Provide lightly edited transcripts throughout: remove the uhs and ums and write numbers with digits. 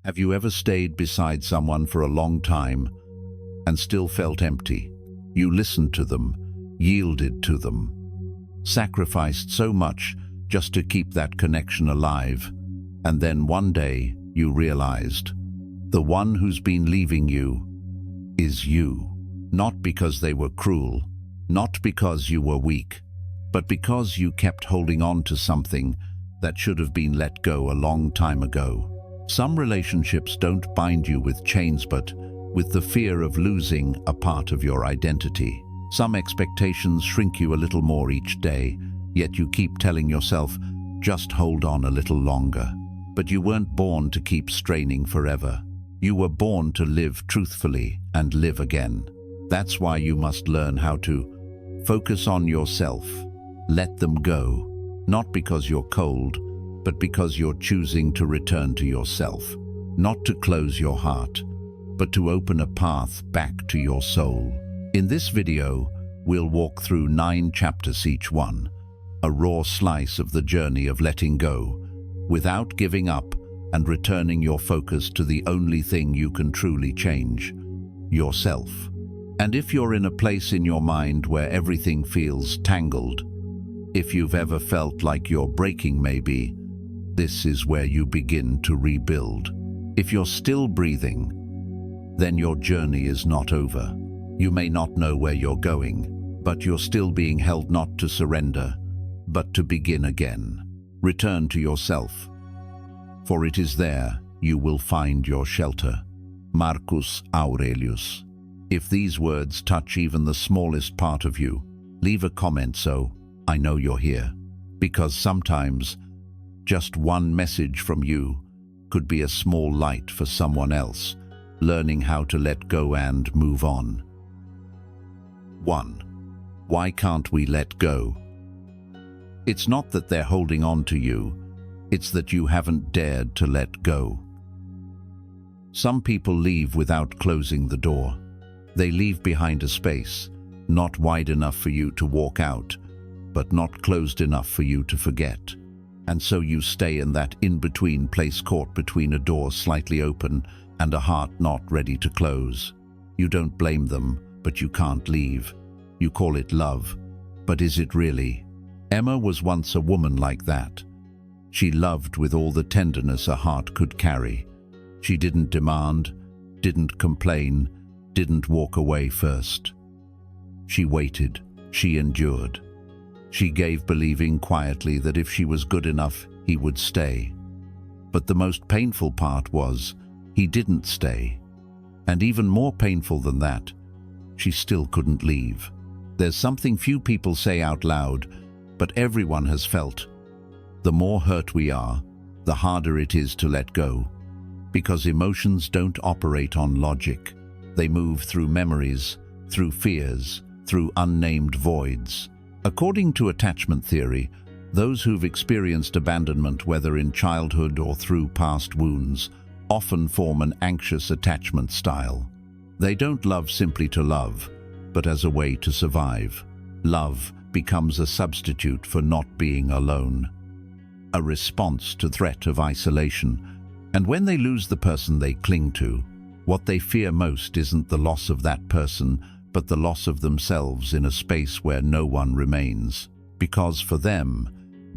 Have you ever stayed beside someone for a long time and still felt empty? You listened to them, yielded to them, sacrificed so much just to keep that connection alive, and then one day you realized the one who's been leaving you is you. Not because they were cruel, not because you were weak, but because you kept holding on to something that should have been let go a long time ago. Some relationships don't bind you with chains, but with the fear of losing a part of your identity. Some expectations shrink you a little more each day, yet you keep telling yourself, just hold on a little longer. But you weren't born to keep straining forever. You were born to live truthfully and live again. That's why you must learn how to focus on yourself. Let them go, not because you're cold, but because you're choosing to return to yourself. Not to close your heart, but to open a path back to your soul. In this video, we'll walk through 9 chapters, each one a raw slice of the journey of letting go, without giving up and returning your focus to the only thing you can truly change, yourself. And if you're in a place in your mind where everything feels tangled, if you've ever felt like you're breaking maybe, this is where you begin to rebuild. If you're still breathing, then your journey is not over. You may not know where you're going, but you're still being held not to surrender, but to begin again. Return to yourself, for it is there you will find your shelter. Marcus Aurelius. If these words touch even the smallest part of you, leave a comment so I know you're here. Because sometimes just one message from you could be a small light for someone else, learning how to let go and move on. 1. Why can't we let go? It's not that they're holding on to you, it's that you haven't dared to let go. Some people leave without closing the door. They leave behind a space, not wide enough for you to walk out, but not closed enough for you to forget. And so you stay in that in-between place, caught between a door slightly open and a heart not ready to close. You don't blame them, but you can't leave. You call it love, but is it really? Emma was once a woman like that. She loved with all the tenderness a heart could carry. She didn't demand, didn't complain, didn't walk away first. She waited, she endured. She gave, believing quietly that if she was good enough, he would stay. But the most painful part was, he didn't stay. And even more painful than that, she still couldn't leave. There's something few people say out loud, but everyone has felt. The more hurt we are, the harder it is to let go. Because emotions don't operate on logic. They move through memories, through fears, through unnamed voids. According to attachment theory, those who've experienced abandonment, whether in childhood or through past wounds, often form an anxious attachment style. They don't love simply to love, but as a way to survive. Love becomes a substitute for not being alone, a response to threat of isolation. And when they lose the person they cling to, what they fear most isn't the loss of that person, but the loss of themselves in a space where no one remains. Because for them,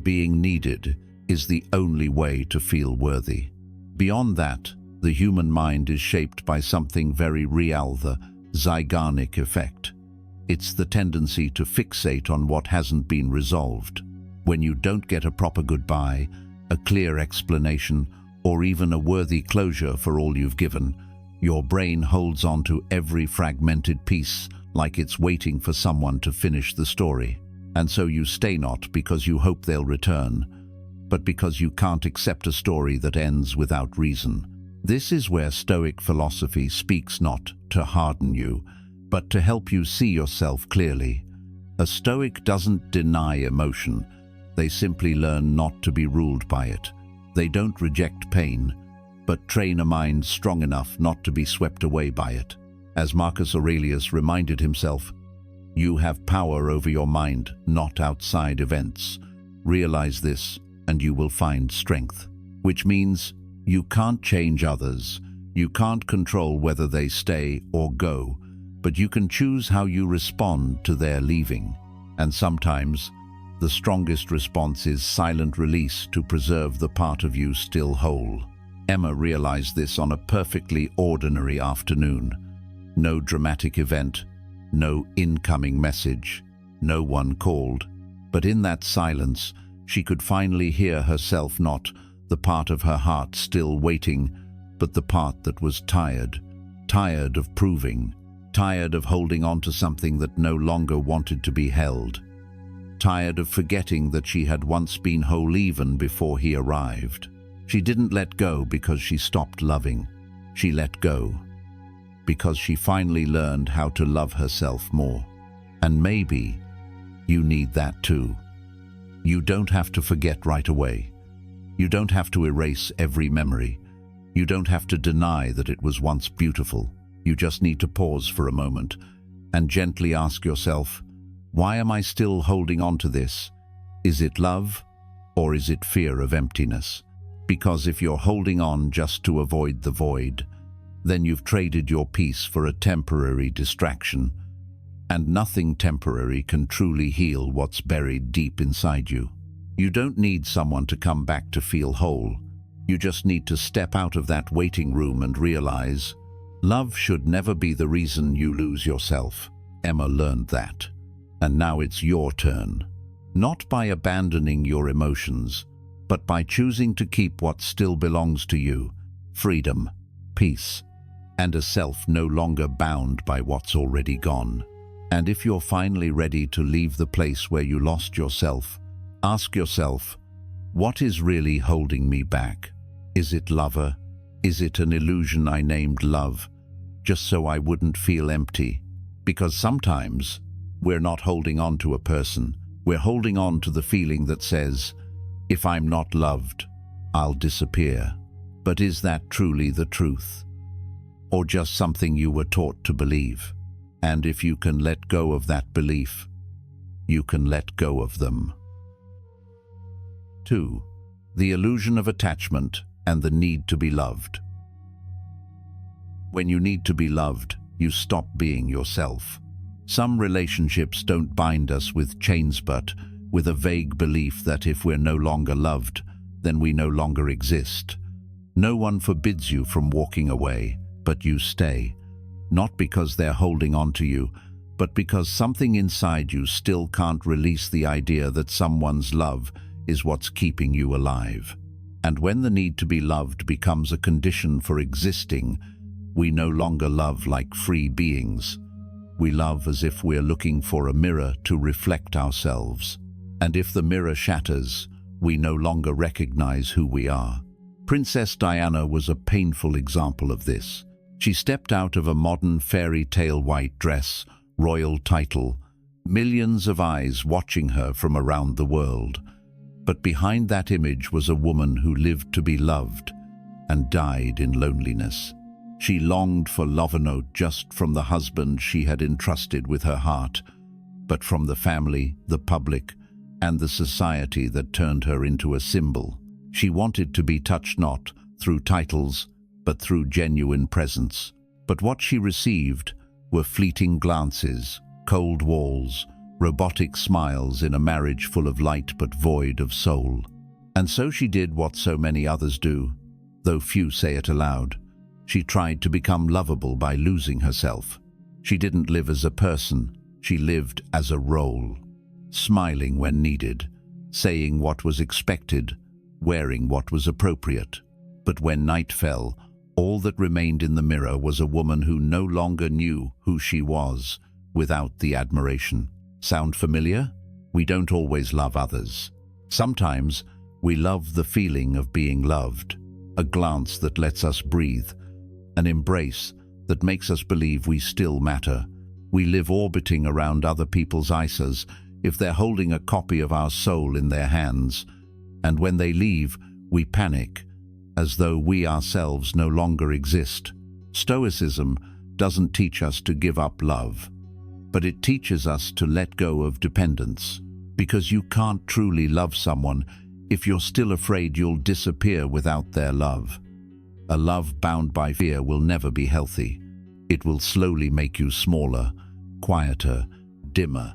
being needed is the only way to feel worthy. Beyond that, the human mind is shaped by something very real, the Zeigarnik effect. It's the tendency to fixate on what hasn't been resolved. When you don't get a proper goodbye, a clear explanation, or even a worthy closure for all you've given, your brain holds on to every fragmented piece like it's waiting for someone to finish the story. And so you stay, not because you hope they'll return, but because you can't accept a story that ends without reason. This is where Stoic philosophy speaks, not to harden you, but to help you see yourself clearly. A Stoic doesn't deny emotion. They simply learn not to be ruled by it. They don't reject pain, but train a mind strong enough not to be swept away by it. As Marcus Aurelius reminded himself, you have power over your mind, not outside events. Realize this, and you will find strength. Which means You can't change others. You can't control whether they stay or go, but you can choose how you respond to their leaving. And sometimes, the strongest response is silent release to preserve the part of you still whole. Emma realized this on a perfectly ordinary afternoon. No dramatic event, no incoming message, no one called. But in that silence, she could finally hear herself, not the part of her heart still waiting, but the part that was tired of proving, tired of holding on to something that no longer wanted to be held, tired of forgetting that she had once been whole even before he arrived. She didn't let go because she stopped loving. She let go because she finally learned how to love herself more. And maybe you need that too. You don't have to forget right away. You don't have to erase every memory. You don't have to deny that it was once beautiful. You just need to pause for a moment and gently ask yourself, why am I still holding on to this? Is it love or is it fear of emptiness? Because if you're holding on just to avoid the void, then you've traded your peace for a temporary distraction, and nothing temporary can truly heal what's buried deep inside you. You don't need someone to come back to feel whole. You just need to step out of that waiting room and realize, love should never be the reason you lose yourself. Emma learned that. And now it's your turn. Not by abandoning your emotions, but by choosing to keep what still belongs to you: freedom, peace, and a self no longer bound by what's already gone. And if you're finally ready to leave the place where you lost yourself, ask yourself, what is really holding me back? Is it lover? Is it an illusion I named love, just so I wouldn't feel empty? Because sometimes we're not holding on to a person, we're holding on to the feeling that says, if I'm not loved, I'll disappear. But is that truly the truth? Or just something you were taught to believe? And if you can let go of that belief, you can let go of them. 2. The illusion of attachment and the need to be loved. When you need to be loved, you stop being yourself. Some relationships don't bind us with chains, but with a vague belief that if we're no longer loved, then we no longer exist. No one forbids you from walking away, but you stay. Not because they're holding on to you, but because something inside you still can't release the idea that someone's love is what's keeping you alive. And when the need to be loved becomes a condition for existing, we no longer love like free beings. We love as if we're looking for a mirror to reflect ourselves. And if the mirror shatters, we no longer recognize who we are. Princess Diana was a painful example of this. She stepped out of a modern fairy tale white dress, royal title, millions of eyes watching her from around the world. But behind that image was a woman who lived to be loved and died in loneliness. She longed for love not just from the husband she had entrusted with her heart, but from the family, the public, and the society that turned her into a symbol. She wanted to be touched not through titles, but through genuine presence. But what she received were fleeting glances, cold walls, robotic smiles in a marriage full of light but void of soul. And so she did what so many others do, though few say it aloud. She tried to become lovable by losing herself. She didn't live as a person, she lived as a role. Smiling when needed, saying what was expected, wearing what was appropriate. But when night fell, all that remained in the mirror was a woman who no longer knew who she was without the admiration. Sound familiar? We don't always love others. Sometimes we love the feeling of being loved, a glance that lets us breathe, an embrace that makes us believe we still matter. We live orbiting around other people's ices if they're holding a copy of our soul in their hands, and when they leave, we panic, as though we ourselves no longer exist. Stoicism doesn't teach us to give up love, but it teaches us to let go of dependence, because you can't truly love someone if you're still afraid you'll disappear without their love. A love bound by fear will never be healthy. It will slowly make you smaller, quieter, dimmer,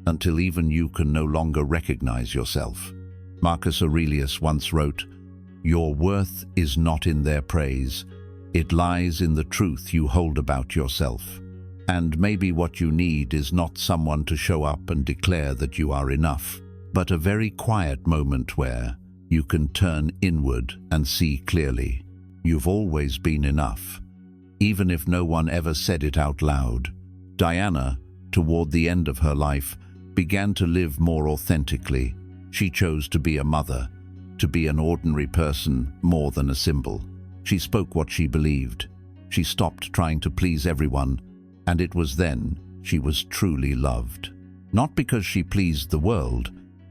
until even you can no longer recognize yourself. Marcus Aurelius once wrote, "Your worth is not in their praise. It lies in the truth you hold about yourself." And maybe what you need is not someone to show up and declare that you are enough, but a very quiet moment where you can turn inward and see clearly. You've always been enough, even if no one ever said it out loud. Diana, toward the end of her life, began to live more authentically. She chose to be a mother, to be an ordinary person more than a symbol. She spoke what she believed. She stopped trying to please everyone, and it was then she was truly loved. Not because she pleased the world,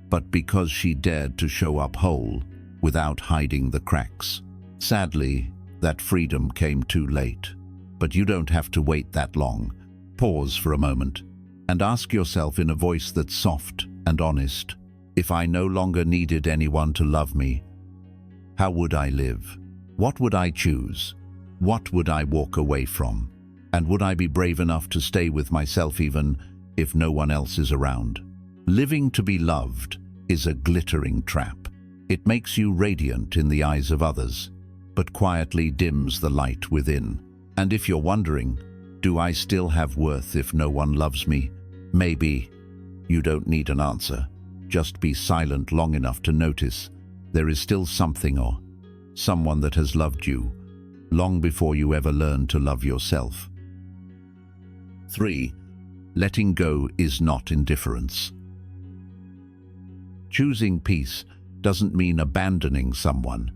but because she dared to show up whole, without hiding the cracks. Sadly, that freedom came too late. But you don't have to wait that long. Pause for a moment and ask yourself in a voice that's soft and honest, if I no longer needed anyone to love me, how would I live? What would I choose? What would I walk away from? And would I be brave enough to stay with myself even if no one else is around? Living to be loved is a glittering trap. It makes you radiant in the eyes of others, but quietly dims the light within. And if you're wondering, do I still have worth if no one loves me? Maybe. You don't need an answer. Just be silent long enough to notice there is still something or someone that has loved you long before you ever learn to love yourself. 3. Letting go is not indifference. Choosing peace doesn't mean abandoning someone.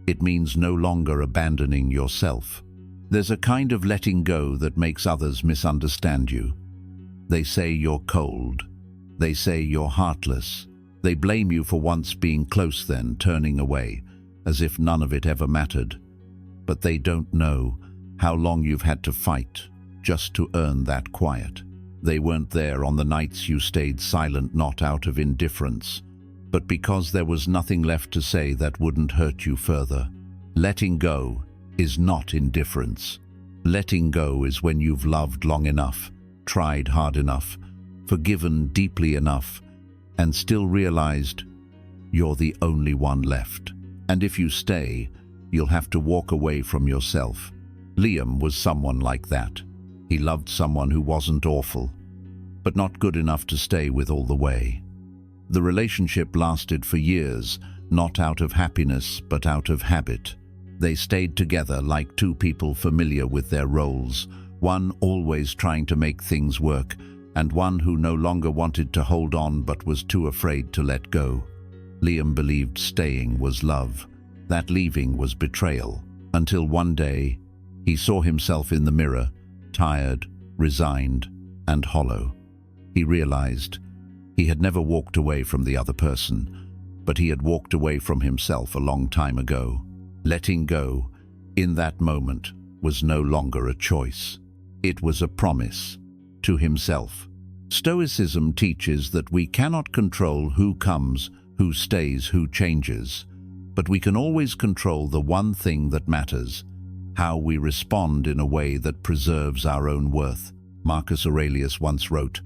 It means no longer abandoning yourself. There's a kind of letting go that makes others misunderstand you. They say you're cold. They say you're heartless. They blame you for once being close, then turning away, as if none of it ever mattered. But they don't know how long you've had to fight just to earn that quiet. They weren't there on the nights you stayed silent, not out of indifference, but because there was nothing left to say that wouldn't hurt you further. Letting go is not indifference. Letting go is when you've loved long enough, tried hard enough, forgiven deeply enough, and still realized you're the only one left. And if you stay, you'll have to walk away from yourself. Liam was someone like that. He loved someone who wasn't awful, but not good enough to stay with all the way. The relationship lasted for years, not out of happiness, but out of habit. They stayed together like two people familiar with their roles, one always trying to make things work, and one who no longer wanted to hold on but was too afraid to let go. Liam believed staying was love, that leaving was betrayal, until one day he saw himself in the mirror, tired, resigned, and hollow. He realized he had never walked away from the other person, but he had walked away from himself a long time ago. Letting go, in that moment, was no longer a choice. It was a promise to himself. Stoicism teaches that we cannot control who comes, who stays, who changes, but we can always control the one thing that matters: how we respond in a way that preserves our own worth. Marcus Aurelius once wrote,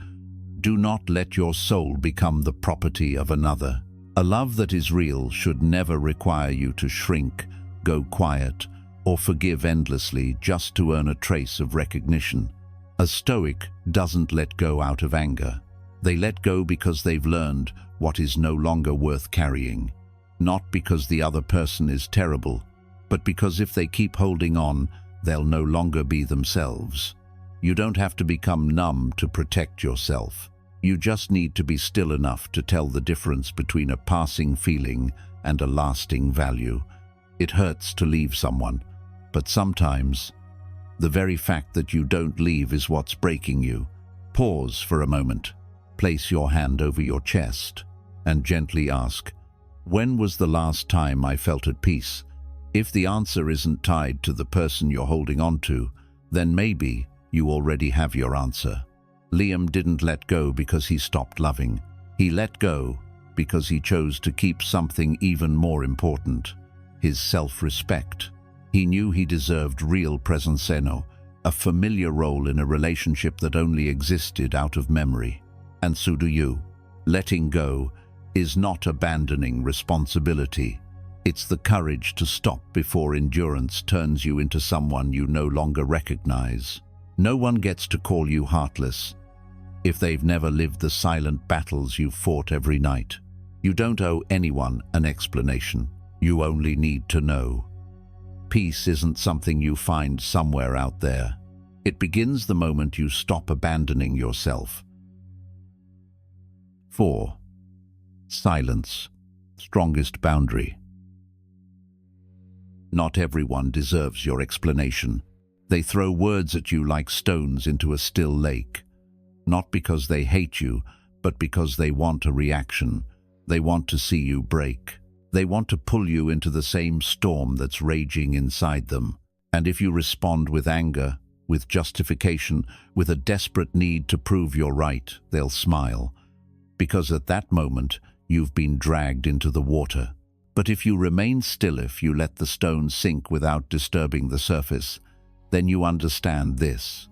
"Do not let your soul become the property of another." A love that is real should never require you to shrink, go quiet, or forgive endlessly just to earn a trace of recognition. A Stoic doesn't let go out of anger. They let go because they've learned what is no longer worth carrying. Not because the other person is terrible, but because if they keep holding on, they'll no longer be themselves. You don't have to become numb to protect yourself. You just need to be still enough to tell the difference between a passing feeling and a lasting value. It hurts to leave someone, but sometimes the very fact that you don't leave is what's breaking you. Pause for a moment, place your hand over your chest, and gently ask, when was the last time I felt at peace? If the answer isn't tied to the person you're holding on to, then maybe you already have your answer. Liam didn't let go because he stopped loving. He let go because he chose to keep something even more important: his self-respect. He knew he deserved real presenza, a familiar role in a relationship that only existed out of memory. And so do you. Letting go is not abandoning responsibility. It's the courage to stop before endurance turns you into someone you no longer recognize. No one gets to call you heartless if they've never lived the silent battles you've fought every night. You don't owe anyone an explanation. You only need to know. Peace isn't something you find somewhere out there. It begins the moment you stop abandoning yourself. 4. Silence, strongest boundary. Not everyone deserves your explanation. They throw words at you like stones into a still lake. Not because they hate you, but because they want a reaction. They want to see you break. They want to pull you into the same storm that's raging inside them. And if you respond with anger, with justification, with a desperate need to prove you're right, they'll smile. Because at that moment, you've been dragged into the water. But if you remain still, if you let the stone sink without disturbing the surface, then you understand this.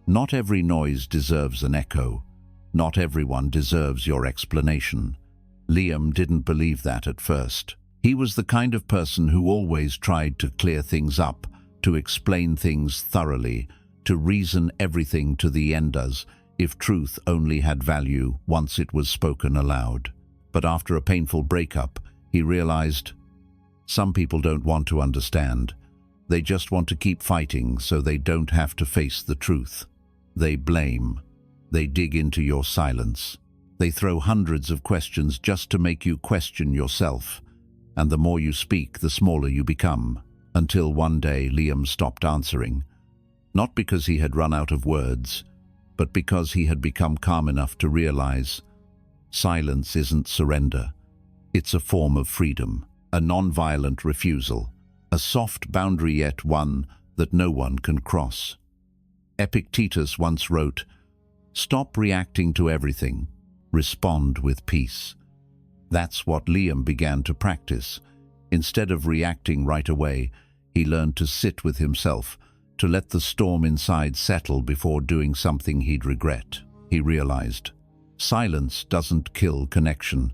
Not every noise deserves an echo. Not everyone deserves your explanation. Liam didn't believe that at first. He was the kind of person who always tried to clear things up, to explain things thoroughly, to reason everything to the end as if truth only had value once it was spoken aloud. But after a painful breakup, he realized some people don't want to understand. They just want to keep fighting so they don't have to face the truth. They blame. They dig into your silence. They throw hundreds of questions just to make you question yourself. And the more you speak, the smaller you become. Until one day, Liam stopped answering. Not because he had run out of words, but because he had become calm enough to realize silence isn't surrender. It's a form of freedom, a non-violent refusal, a soft boundary yet one that no one can cross. Epictetus once wrote, "Stop reacting to everything. Respond with peace." That's what Liam began to practice. Instead of reacting right away, he learned to sit with himself, to let the storm inside settle before doing something he'd regret. He realized, silence doesn't kill connection.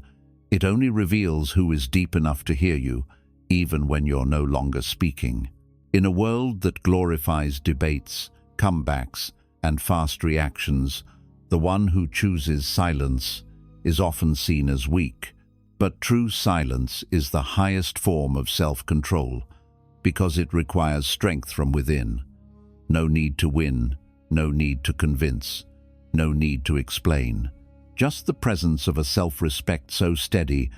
It only reveals who is deep enough to hear you, even when you're no longer speaking. In a world that glorifies debates, comebacks, and fast reactions, the one who chooses silence is often seen as weak. But true silence is the highest form of self-control, because it requires strength from within. No need to win, no need to convince, no need to explain. Just the presence of a self-respect so steady,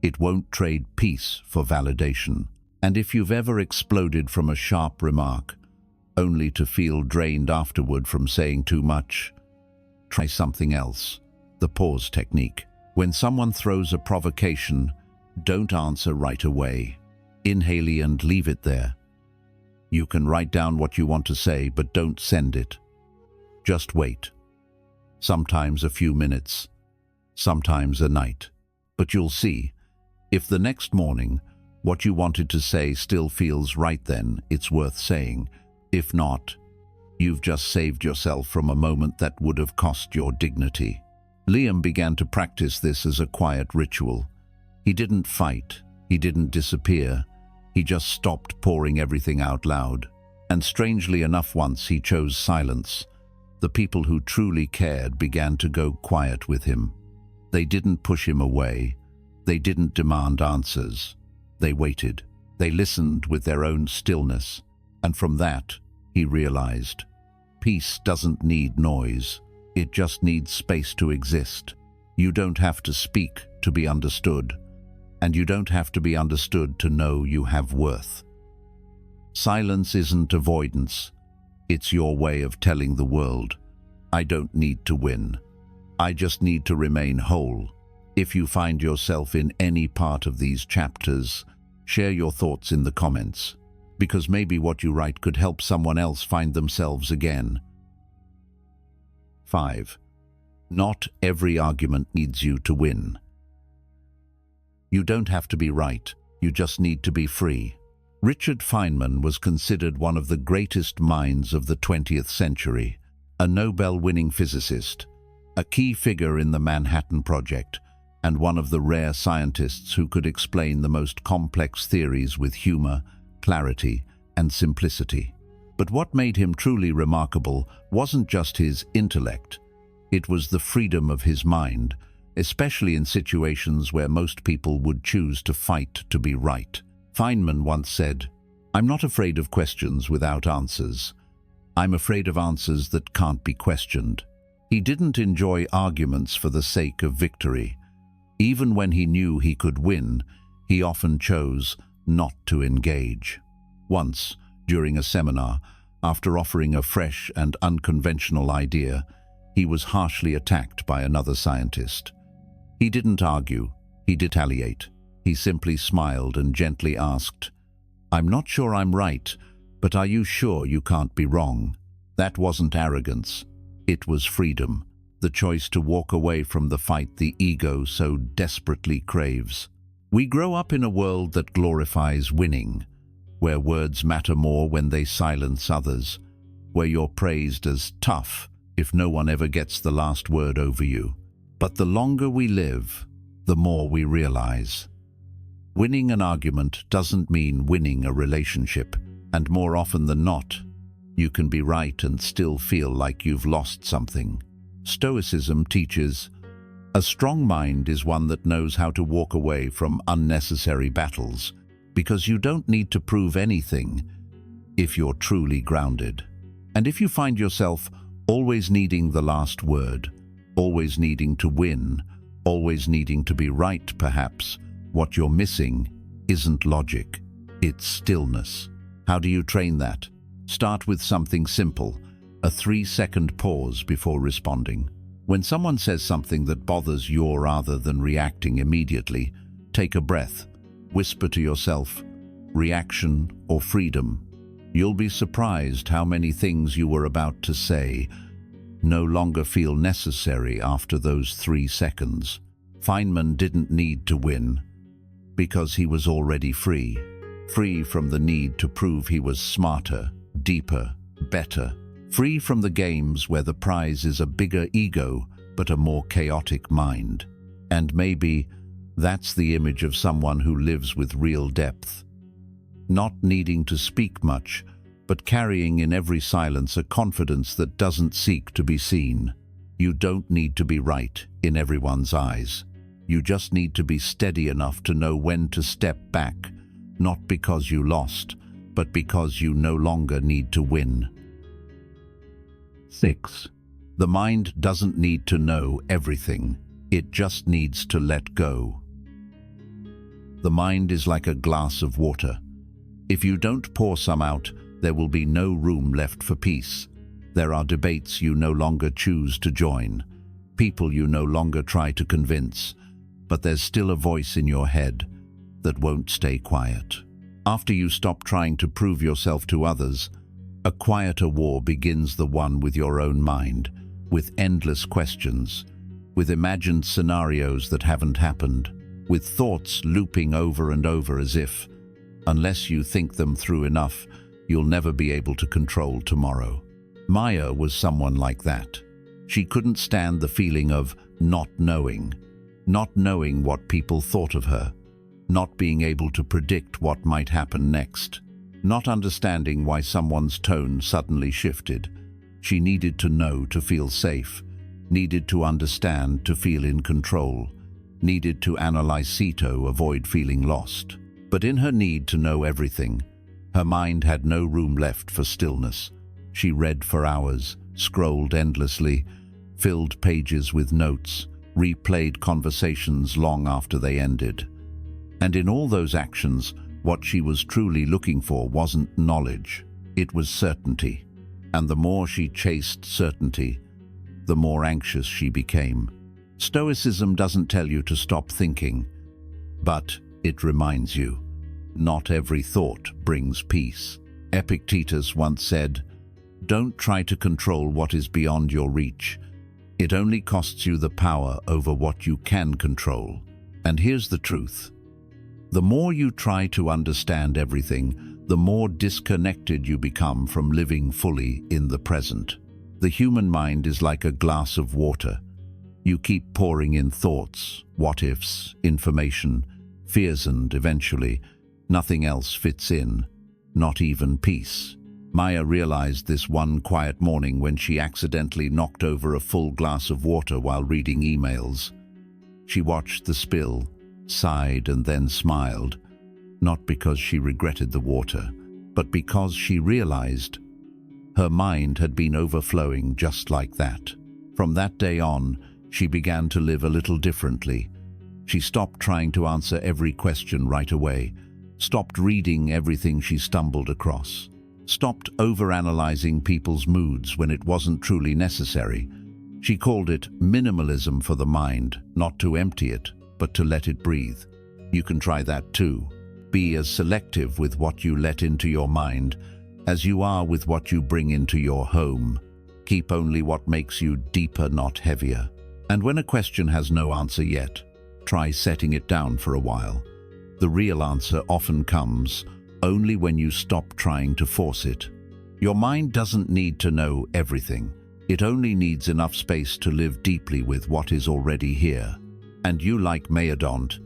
it won't trade peace for validation. And if you've ever exploded from a sharp remark, only to feel drained afterward from saying too much, try something else. The pause technique. When someone throws a provocation, don't answer right away. Inhale and leave it there. You can write down what you want to say, but don't send it. Just wait. Sometimes a few minutes, sometimes a night. But you'll see, if the next morning what you wanted to say still feels right, then it's worth saying. If not, you've just saved yourself from a moment that would have cost your dignity. Liam began to practice this as a quiet ritual. He didn't fight, he didn't disappear, he just stopped pouring everything out loud. And strangely enough, once he chose silence, the people who truly cared began to go quiet with him. They didn't push him away, they didn't demand answers. They waited, they listened with their own stillness, and from that, he realized, peace doesn't need noise. It just needs space to exist. You don't have to speak to be understood, and you don't have to be understood to know you have worth. Silence isn't avoidance. It's your way of telling the world, I don't need to win. I just need to remain whole. If you find yourself in any part of these chapters, share your thoughts in the comments, because maybe what you write could help someone else find themselves again. 5. Not every argument needs you to win. You don't have to be right, you just need to be free. Richard Feynman was considered one of the greatest minds of the 20th century, a Nobel-winning physicist, a key figure in the Manhattan Project, and one of the rare scientists who could explain the most complex theories with humor, clarity, and simplicity. But what made him truly remarkable wasn't just his intellect. It was the freedom of his mind, especially in situations where most people would choose to fight to be right. Feynman once said, "I'm not afraid of questions without answers. I'm afraid of answers that can't be questioned." He didn't enjoy arguments for the sake of victory. Even when he knew he could win, he often chose not to engage. Once, during a seminar, after offering a fresh and unconventional idea, he was harshly attacked by another scientist. He didn't argue, he didn't retaliate. He simply smiled and gently asked, "I'm not sure I'm right, but are you sure you can't be wrong?" That wasn't arrogance. It was freedom, the choice to walk away from the fight the ego so desperately craves. We grow up in a world that glorifies winning, where words matter more when they silence others, where you're praised as tough if no one ever gets the last word over you. But the longer we live, the more we realize. Winning an argument doesn't mean winning a relationship, and more often than not, you can be right and still feel like you've lost something. Stoicism teaches, a strong mind is one that knows how to walk away from unnecessary battles, because you don't need to prove anything if you're truly grounded. And if you find yourself always needing the last word, always needing to win, always needing to be right perhaps, what you're missing isn't logic, it's stillness. How do you train that? Start with something simple, a 3-second pause before responding. When someone says something that bothers you rather than reacting immediately, take a breath, whisper to yourself, reaction or freedom. You'll be surprised how many things you were about to say no longer feel necessary after those 3 seconds. Feynman didn't need to win because he was already free from the need to prove he was smarter, deeper, better, free from the games where the prize is a bigger ego but a more chaotic mind. And maybe that's the image of someone who lives with real depth, not needing to speak much, but carrying in every silence a confidence that doesn't seek to be seen. You don't need to be right in everyone's eyes. You just need to be steady enough to know when to step back, not because you lost, but because you no longer need to win. 6. The mind doesn't need to know everything. It just needs to let go. The mind is like a glass of water. If you don't pour some out, there will be no room left for peace. There are debates you no longer choose to join, people you no longer try to convince, but there's still a voice in your head that won't stay quiet. After you stop trying to prove yourself to others, a quieter war begins, the one with your own mind, with endless questions, with imagined scenarios that haven't happened, with thoughts looping over and over as if, unless you think them through enough, you'll never be able to control tomorrow. Maya was someone like that. She couldn't stand the feeling of not knowing what people thought of her, not being able to predict what might happen next, not understanding why someone's tone suddenly shifted. She needed to know to feel safe, needed to understand to feel in control, needed to analyze to avoid feeling lost. But in her need to know everything, her mind had no room left for stillness. She read for hours, scrolled endlessly, filled pages with notes, replayed conversations long after they ended. And in all those actions, what she was truly looking for wasn't knowledge, it was certainty. And the more she chased certainty, the more anxious she became. Stoicism doesn't tell you to stop thinking, but it reminds you, not every thought brings peace. Epictetus once said, "Don't try to control what is beyond your reach. It only costs you the power over what you can control." And here's the truth. The more you try to understand everything, the more disconnected you become from living fully in the present. The human mind is like a glass of water. You keep pouring in thoughts, what-ifs, information, fears, and eventually, nothing else fits in, not even peace. Maya realized this one quiet morning when she accidentally knocked over a full glass of water while reading emails. She watched the spill, sighed, and then smiled, not because she regretted the water, but because she realized her mind had been overflowing just like that. From that day on, she began to live a little differently. She stopped trying to answer every question right away, stopped reading everything she stumbled across, stopped overanalyzing people's moods when it wasn't truly necessary. She called it minimalism for the mind, not to empty it, but to let it breathe. You can try that too. Be as selective with what you let into your mind as you are with what you bring into your home. Keep only what makes you deeper, not heavier. And when a question has no answer yet, try setting it down for a while. The real answer often comes only when you stop trying to force it. Your mind doesn't need to know everything. It only needs enough space to live deeply with what is already here. And you, like Maya, don't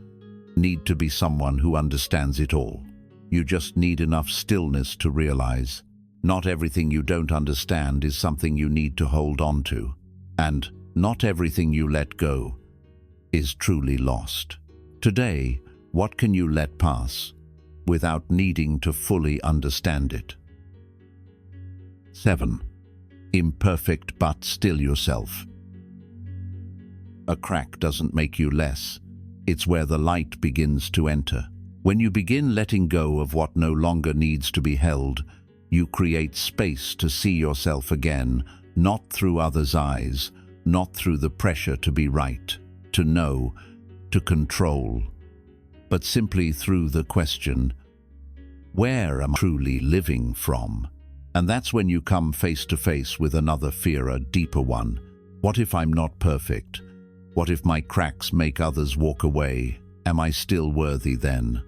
need to be someone who understands it all. You just need enough stillness to realize not everything you don't understand is something you need to hold on to. And not everything you let go is truly lost. Today, what can you let pass without needing to fully understand it? 7. Imperfect but still yourself. A crack doesn't make you less. It's where the light begins to enter. When you begin letting go of what no longer needs to be held, you create space to see yourself again, not through others' eyes, not through the pressure to be right, to know, to control, but simply through the question, where am I truly living from? And that's when you come face to face with another fear, a deeper one. What if I'm not perfect? What if my cracks make others walk away? Am I still worthy then?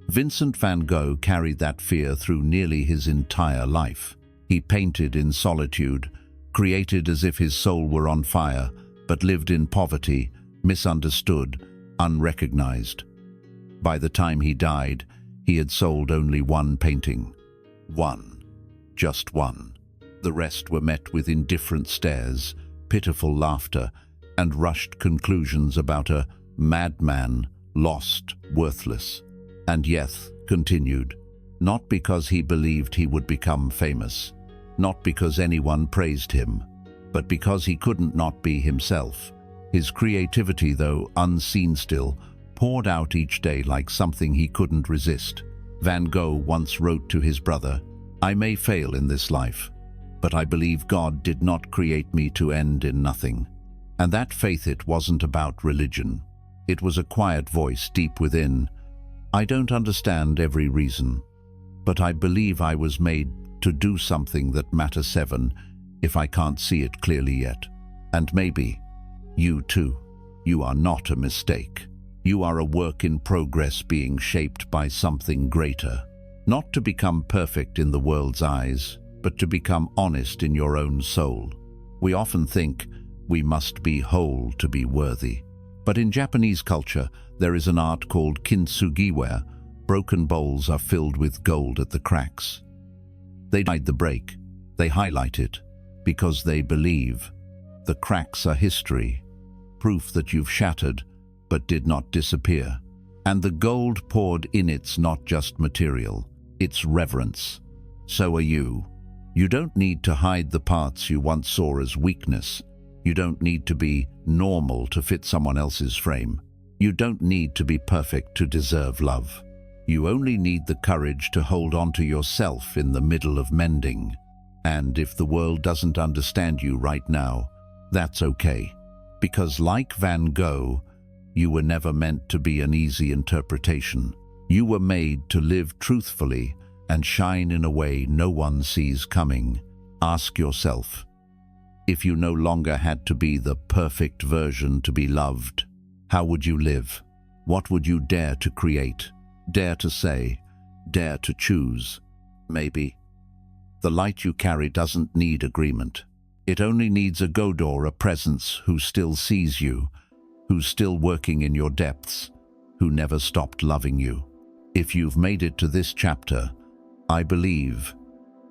Vincent van Gogh carried that fear through nearly his entire life. He painted in solitude, created as if his soul were on fire, but lived in poverty, misunderstood, unrecognized. By the time he died, he had sold only one painting. One. Just one. The rest were met with indifferent stares, pitiful laughter, and rushed conclusions about a madman, lost, worthless. And Yeth continued, not because he believed he would become famous, not because anyone praised him, but because he couldn't not be himself. His creativity, though unseen still, poured out each day like something he couldn't resist. Van Gogh once wrote to his brother, "I may fail in this life, but I believe God did not create me to end in nothing." And that faith, it wasn't about religion. It was a quiet voice deep within. I don't understand every reason, but I believe I was made to do something that matters 7 if I can't see it clearly yet. And maybe you too. You are not a mistake. You are a work in progress being shaped by something greater. Not to become perfect in the world's eyes, but to become honest in your own soul. We often think we must be whole to be worthy. But in Japanese culture, there is an art called kintsugi where broken bowls are filled with gold at the cracks. They hide the break, they highlight it, because they believe the cracks are history, proof that you've shattered but did not disappear. And the gold poured in, it's not just material, it's reverence. So are you. You don't need to hide the parts you once saw as weakness. You don't need to be normal to fit someone else's frame. You don't need to be perfect to deserve love. You only need the courage to hold on to yourself in the middle of mending. And if the world doesn't understand you right now, that's okay. Because like Van Gogh, you were never meant to be an easy interpretation. You were made to live truthfully and shine in a way no one sees coming. Ask yourself, if you no longer had to be the perfect version to be loved, how would you live? What would you dare to create, dare to say, dare to choose? Maybe. The light you carry doesn't need agreement. It only needs a Godor, a presence who still sees you, who's still working in your depths, who never stopped loving you. If you've made it to this chapter, I believe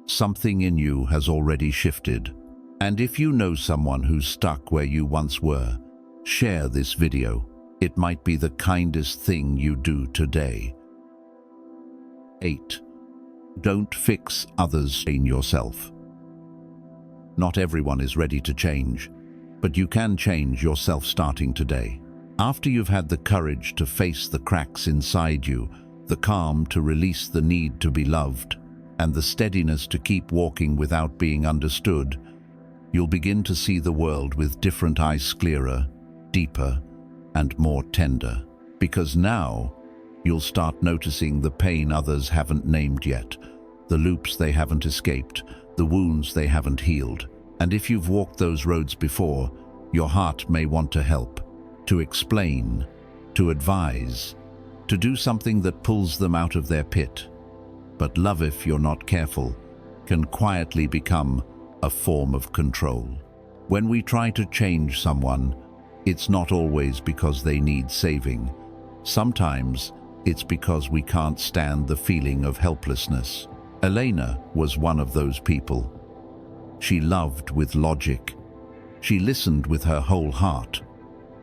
something in you has already shifted. And if you know someone who's stuck where you once were, share this video. It might be the kindest thing you do today. 8. Don't fix others, change yourself. Not everyone is ready to change, but you can change yourself starting today. After you've had the courage to face the cracks inside you, the calm to release the need to be loved, and the steadiness to keep walking without being understood, you'll begin to see the world with different eyes, clearer, deeper, and more tender. Because now, you'll start noticing the pain others haven't named yet, the loops they haven't escaped, the wounds they haven't healed. And if you've walked those roads before, your heart may want to help, to explain, to advise, to do something that pulls them out of their pit. But love, if you're not careful, can quietly become a form of control. When we try to change someone, it's not always because they need saving. Sometimes it's because we can't stand the feeling of helplessness. Elena was one of those people. She loved with logic. She listened with her whole heart,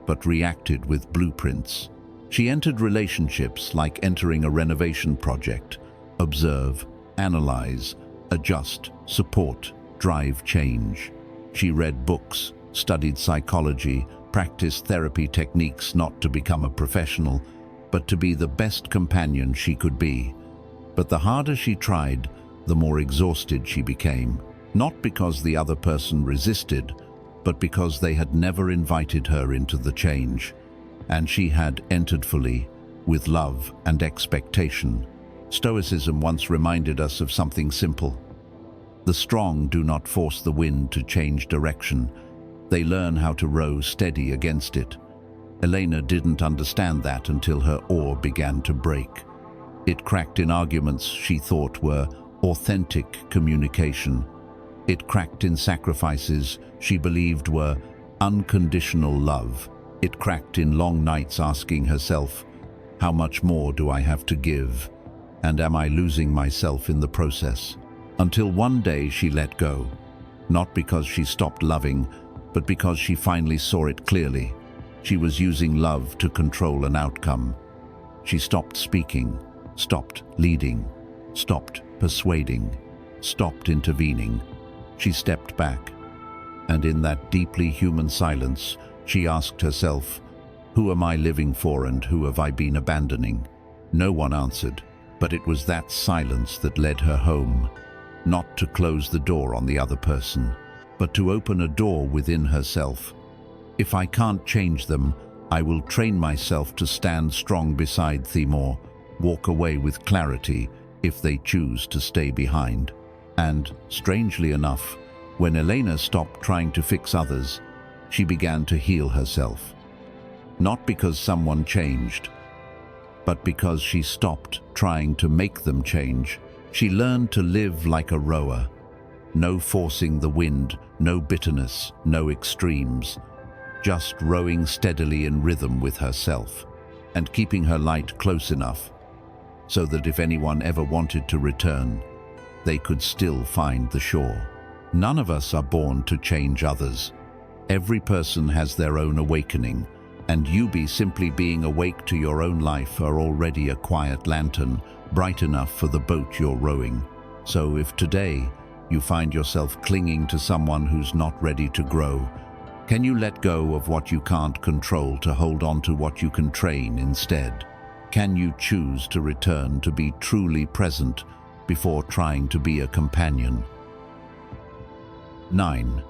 but reacted with blueprints. She entered relationships like entering a renovation project. Observe, analyze, adjust, support, drive change. She read books, studied psychology, practiced therapy techniques, not to become a professional, but to be the best companion she could be. But the harder she tried, the more exhausted she became. Not because the other person resisted, but because they had never invited her into the change. And she had entered fully, with love and expectation. Stoicism once reminded us of something simple. The strong do not force the wind to change direction. They learn how to row steady against it. Elena didn't understand that until her oar began to break. It cracked in arguments she thought were authentic communication. It cracked in sacrifices she believed were unconditional love. It cracked in long nights asking herself, how much more do I have to give? And am I losing myself in the process? Until one day she let go. Not because she stopped loving, but because she finally saw it clearly. She was using love to control an outcome. She stopped speaking, stopped leading, stopped persuading, stopped intervening. She stepped back, and in that deeply human silence, she asked herself, who am I living for and who have I been abandoning? No one answered, but it was that silence that led her home, not to close the door on the other person, but to open a door within herself. If I can't change them, I will train myself to stand strong beside them or walk away with clarity if they choose to stay behind. And, strangely enough, when Elena stopped trying to fix others, she began to heal herself. Not because someone changed, but because she stopped trying to make them change. She learned to live like a rower. No forcing the wind, no bitterness, no extremes. Just rowing steadily in rhythm with herself, and keeping her light close enough so that if anyone ever wanted to return, they could still find the shore. None of us are born to change others. Every person has their own awakening, and you simply being awake to your own life are already a quiet lantern, bright enough for the boat you're rowing. So if today you find yourself clinging to someone who's not ready to grow, can you let go of what you can't control to hold on to what you can train instead? Can you choose to return to be truly present before trying to be a companion? 9.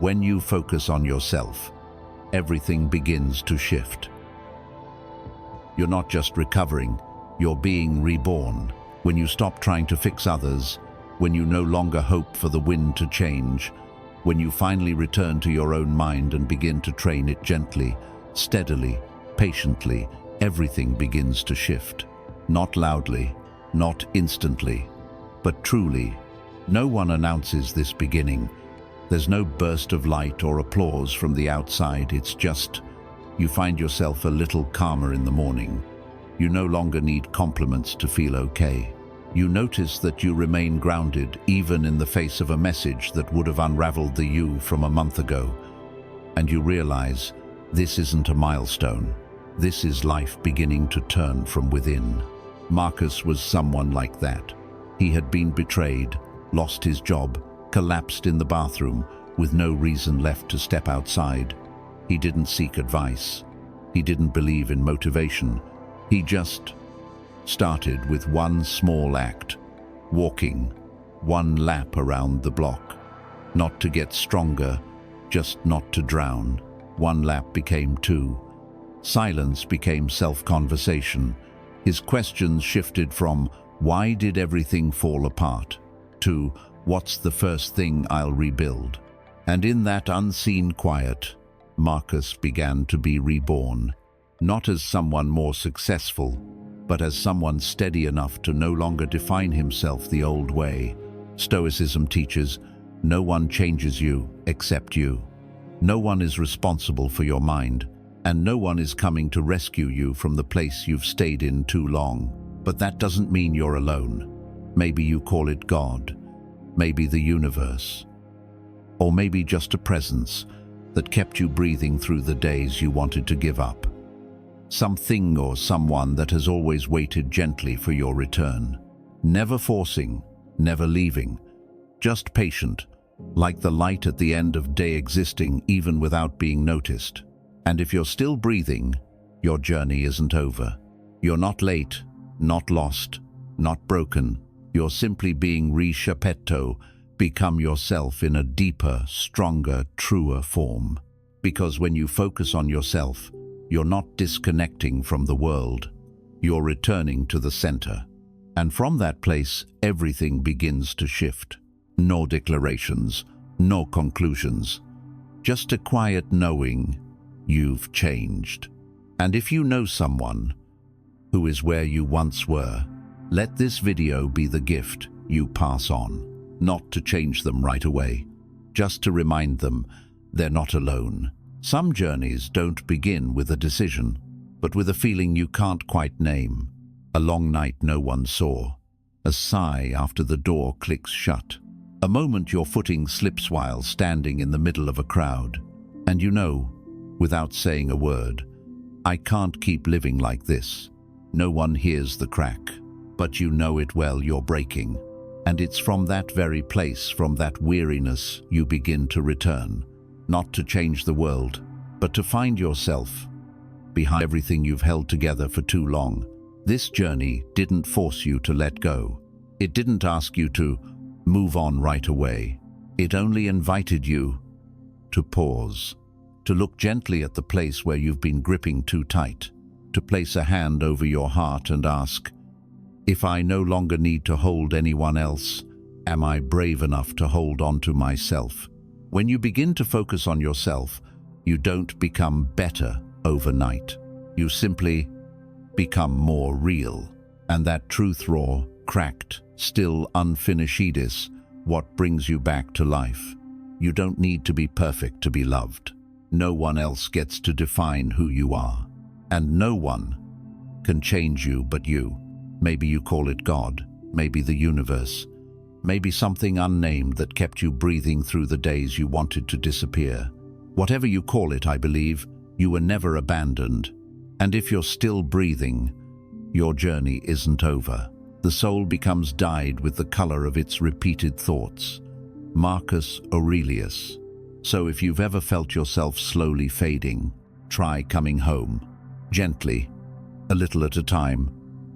When you focus on yourself, everything begins to shift. You're not just recovering, you're being reborn. When you stop trying to fix others, when you no longer hope for the wind to change, when you finally return to your own mind and begin to train it gently, steadily, patiently, everything begins to shift. Not loudly, not instantly, But truly, no one announces this beginning. There's no burst of light or applause from the outside. It's just, you find yourself a little calmer in the morning. You no longer need compliments to feel okay. You notice that you remain grounded even in the face of a message that would have unraveled the you from a month ago. And you realize this isn't a milestone. This is life beginning to turn from within. Marcus was someone like that. He had been betrayed, lost his job, collapsed in the bathroom with no reason left to step outside. He didn't seek advice. He didn't believe in motivation. He just started with one small act, walking one lap around the block. Not to get stronger, just not to drown. One lap became two. Silence became self-conversation. His questions shifted from, why did everything fall apart, to, what's the first thing I'll rebuild? And in that unseen quiet, Marcus began to be reborn, not as someone more successful, but as someone steady enough to no longer define himself the old way. Stoicism teaches, no one changes you except you. No one is responsible for your mind, and no one is coming to rescue you from the place you've stayed in too long. But that doesn't mean you're alone. Maybe you call it God, maybe the universe, or maybe just a presence that kept you breathing through the days you wanted to give up. Something or someone that has always waited gently for your return. Never forcing, never leaving, just patient, like the light at the end of day existing even without being noticed. And if you're still breathing, your journey isn't over. You're not late, not lost, not broken. You're simply being reshapetto, become yourself in a deeper, stronger, truer form. Because when you focus on yourself, you're not disconnecting from the world. You're returning to the center. And from that place, everything begins to shift. No declarations, no conclusions. Just a quiet knowing you've changed. And if you know someone who is where you once were, let this video be the gift you pass on. Not to change them right away, just to remind them they're not alone. Some journeys don't begin with a decision, but with a feeling you can't quite name. A long night no one saw. A sigh after the door clicks shut. A moment your footing slips while standing in the middle of a crowd. And you know, without saying a word, I can't keep living like this. No one hears the crack, but you know it well, you're breaking. And it's from that very place, from that weariness, you begin to return. Not to change the world, but to find yourself behind everything you've held together for too long. This journey didn't force you to let go. It didn't ask you to move on right away. It only invited you to pause, to look gently at the place where you've been gripping too tight, to place a hand over your heart and ask, if I no longer need to hold anyone else, am I brave enough to hold on to myself? When you begin to focus on yourself, you don't become better overnight. You simply become more real. And that truth raw, cracked, still unfinished is what brings you back to life. You don't need to be perfect to be loved. No one else gets to define who you are. And no one can change you but you. Maybe you call it God, maybe the universe, maybe something unnamed that kept you breathing through the days you wanted to disappear. Whatever you call it, I believe, you were never abandoned. And if you're still breathing, your journey isn't over. The soul becomes dyed with the color of its repeated thoughts. Marcus Aurelius. So if you've ever felt yourself slowly fading, try coming home, gently, a little at a time.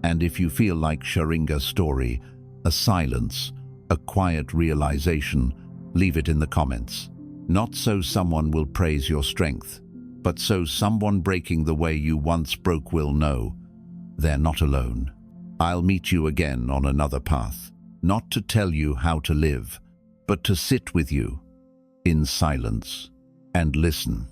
And if you feel like Sharinga's story, a silence, a quiet realization, leave it in the comments. Not so someone will praise your strength, but so someone breaking the way you once broke will know they're not alone. I'll meet you again on another path, not to tell you how to live, but to sit with you in silence and listen.